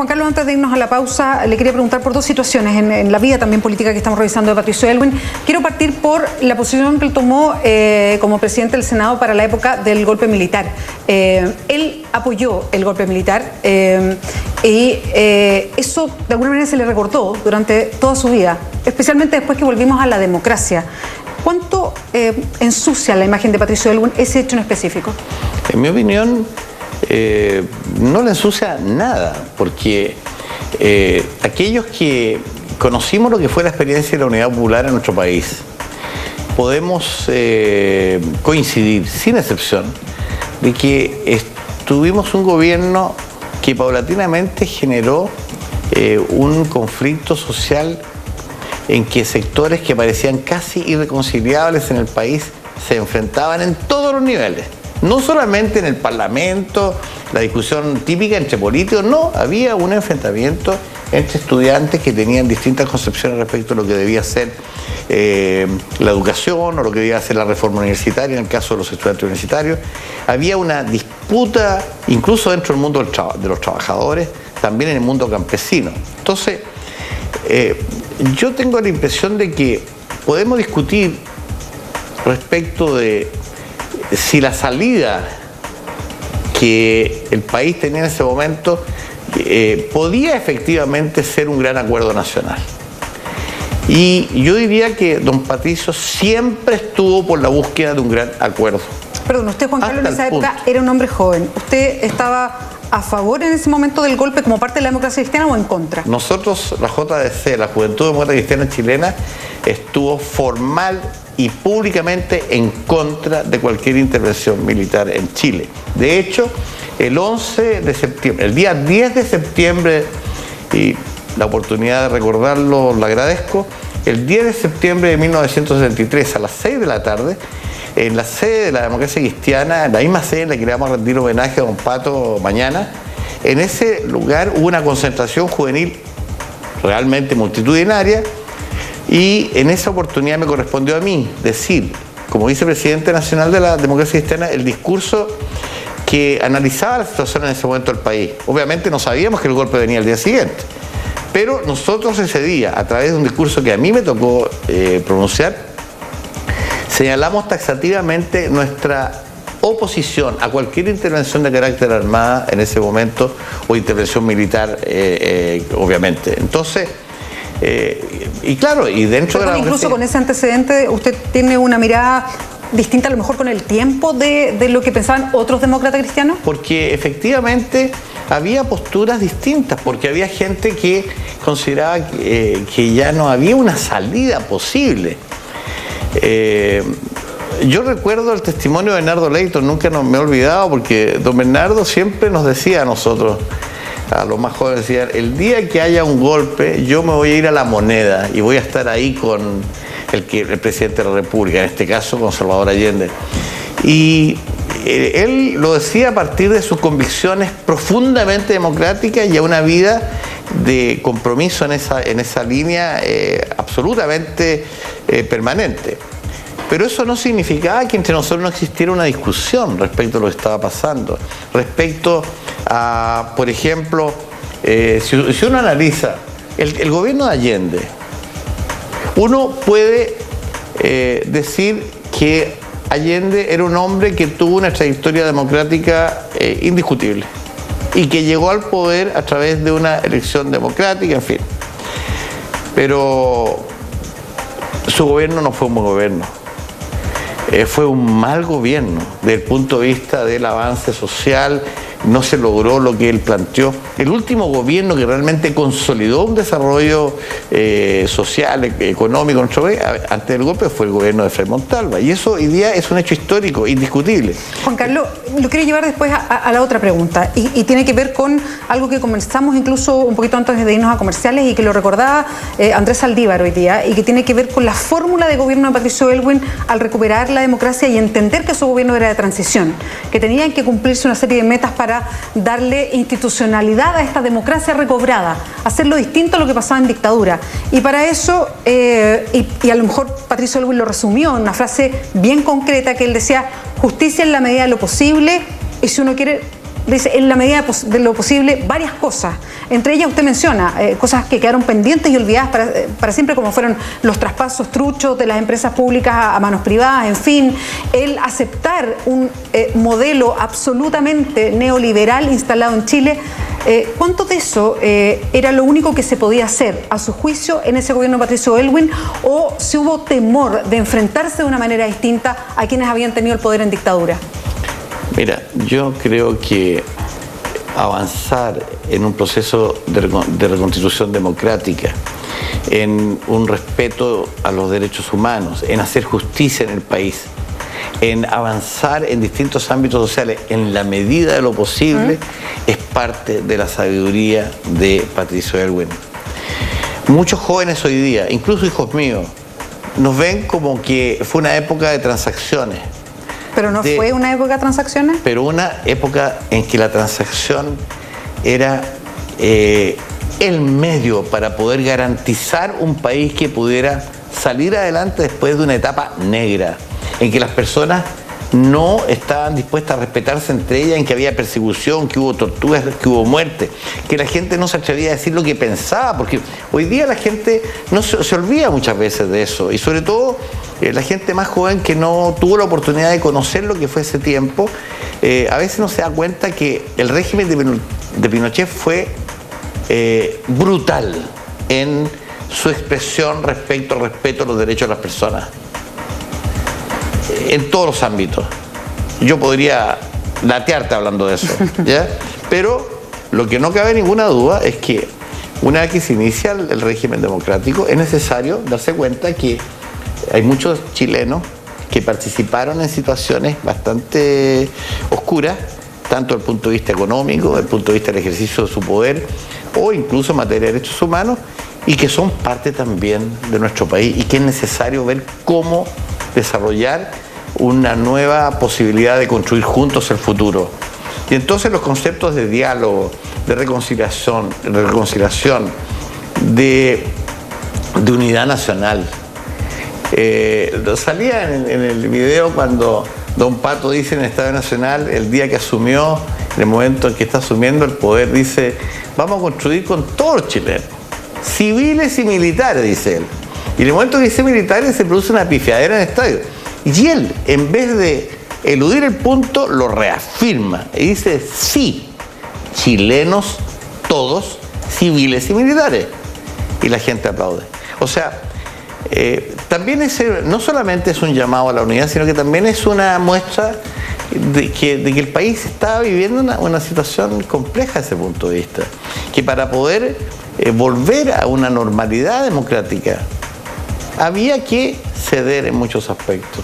Juan Carlos, antes de irnos a la pausa, le quería preguntar por dos situaciones en la vida también política que estamos revisando de Patricio Aylwin. Quiero partir por la posición que él tomó como presidente del Senado para la época del golpe militar. Él apoyó el golpe militar y eso de alguna manera se le recordó durante toda su vida, especialmente después que volvimos a la democracia. ¿Cuánto ensucia la imagen de Patricio Aylwin ese hecho en específico? En mi opinión, no le ensucia nada, porque aquellos que conocimos lo que fue la experiencia de la Unidad Popular en nuestro país, podemos coincidir, sin excepción, de que tuvimos un gobierno que paulatinamente generó un conflicto social en que sectores que parecían casi irreconciliables en el país se enfrentaban en todos los niveles. No solamente en el Parlamento, la discusión típica entre políticos, no, había un enfrentamiento entre estudiantes que tenían distintas concepciones respecto a lo que debía ser la educación o lo que debía ser la reforma universitaria en el caso de los estudiantes universitarios. Había una disputa incluso dentro del mundo de los trabajadores, también en el mundo campesino. Entonces, yo tengo la impresión de que podemos discutir respecto de si la salida que el país tenía en ese momento podía efectivamente ser un gran acuerdo nacional. Y yo diría que don Patricio siempre estuvo por la búsqueda de un gran acuerdo. Perdón, usted, Juan Carlos, en esa época era un hombre joven. ¿Usted estaba a favor en ese momento del golpe como parte de la democracia cristiana o en contra? Nosotros, la JDC, la Juventud Demócrata Cristiana Chilena, estuvo formal y públicamente en contra de cualquier intervención militar en Chile. De hecho, el 11 de septiembre, el día 10 de septiembre, y la oportunidad de recordarlo la agradezco, el 10 de septiembre de 1963 a las 6 de la tarde, en la sede de la Democracia Cristiana, en la misma sede en la que le vamos a rendir homenaje a don Pato mañana, en ese lugar hubo una concentración juvenil realmente multitudinaria. Y en esa oportunidad me correspondió a mí decir, como vicepresidente nacional de la Democracia Cristiana, el discurso que analizaba la situación en ese momento del país. Obviamente no sabíamos que el golpe venía el día siguiente, pero nosotros ese día, a través de un discurso que a mí me tocó pronunciar, señalamos taxativamente nuestra oposición a cualquier intervención de carácter armada en ese momento o intervención militar, obviamente. Entonces, y claro, y dentro de la incluso con ese antecedente, ¿usted tiene una mirada distinta a lo mejor con el tiempo de lo que pensaban otros demócratas cristianos? Porque efectivamente había posturas distintas, porque había gente que consideraba que ya no había una salida posible. Yo recuerdo el testimonio de Bernardo Leighton, nunca me he olvidado, porque don Bernardo siempre nos decía a nosotros, a los más jóvenes, decía, el día que haya un golpe yo me voy a ir a La Moneda y voy a estar ahí con el presidente de la República, en este caso con Salvador Allende. Y él lo decía a partir de sus convicciones profundamente democráticas y a una vida de compromiso en esa línea absolutamente permanente. Pero eso no significaba que entre nosotros no existiera una discusión respecto a lo que estaba pasando, respecto a, por ejemplo, si uno analiza el gobierno de Allende, uno puede decir que Allende era un hombre que tuvo una trayectoria democrática indiscutible y que llegó al poder a través de una elección democrática, en fin. Pero su gobierno no fue un buen gobierno. Fue un mal gobierno desde el punto de vista del avance social. No se logró lo que él planteó. El último gobierno que realmente consolidó un desarrollo social, económico en nuestro país, antes del golpe, fue el gobierno de Frei Montalva. Y eso hoy día es un hecho histórico, indiscutible. Juan Carlos, lo quiero llevar después a la otra pregunta. Y tiene que ver con algo que comenzamos incluso un poquito antes de irnos a comerciales y que lo recordaba Andrés Saldívar hoy día, y que tiene que ver con la fórmula de gobierno de Patricio Aylwin al recuperar la democracia y entender que su gobierno era de transición, que tenían que cumplirse una serie de metas para darle institucionalidad a esta democracia recobrada, hacerlo distinto a lo que pasaba en dictadura. Y para eso, y a lo mejor Patricio Aylwin lo resumió en una frase bien concreta, que él decía: justicia en la medida de lo posible, y si uno quiere dice, en la medida de lo posible, varias cosas. Entre ellas usted menciona cosas que quedaron pendientes y olvidadas para siempre, como fueron los traspasos truchos de las empresas públicas a manos privadas, en fin, el aceptar un modelo absolutamente neoliberal instalado en Chile. ¿Cuánto de eso era lo único que se podía hacer, a su juicio, en ese gobierno de Patricio Aylwin, o si hubo temor de enfrentarse de una manera distinta a quienes habían tenido el poder en dictadura? Mira, yo creo que avanzar en un proceso de reconstitución democrática, en un respeto a los derechos humanos, en hacer justicia en el país, en avanzar en distintos ámbitos sociales en la medida de lo posible, es parte de la sabiduría de Patricio Aylwin. Muchos jóvenes hoy día, incluso hijos míos, nos ven como que fue una época de transacciones. ¿Pero no fue una época de transacciones? Pero una época en que la transacción era el medio para poder garantizar un país que pudiera salir adelante después de una etapa negra, en que las personas no estaban dispuestas a respetarse entre ellas, en que había persecución, que hubo torturas, que hubo muerte, que la gente no se atrevía a decir lo que pensaba, porque hoy día la gente no se olvida muchas veces de eso, y sobre todo la gente más joven que no tuvo la oportunidad de conocer lo que fue ese tiempo, a veces no se da cuenta que el régimen de Pinochet fue brutal en su expresión respecto al respeto a los derechos de las personas, en todos los ámbitos. Yo podría latearte hablando de eso, ¿ya? Pero lo que no cabe ninguna duda es que una vez que se inicia el régimen democrático, es necesario darse cuenta que hay muchos chilenos que participaron en situaciones bastante oscuras, tanto desde el punto de vista económico, desde el punto de vista del ejercicio de su poder, o incluso en materia de derechos humanos, y que son parte también de nuestro país, y que es necesario ver cómo desarrollar una nueva posibilidad de construir juntos el futuro. Y entonces los conceptos de diálogo, de reconciliación, de unidad nacional. Salía en el video cuando Don Pato dice en el Estadio Nacional, el día que asumió, en el momento en que está asumiendo el poder, dice, vamos a construir con todos los chilenos, civiles y militares, dice él. Y en el momento que dice militares se produce una pifiadera en el estadio. Y él, en vez de eludir el punto, lo reafirma y dice, sí, chilenos todos, civiles y militares. Y la gente aplaude. O sea, también no solamente es un llamado a la unidad, sino que también es una muestra de que el país está viviendo una situación compleja desde ese punto de vista. Que para poder volver a una normalidad democrática, había que ceder en muchos aspectos.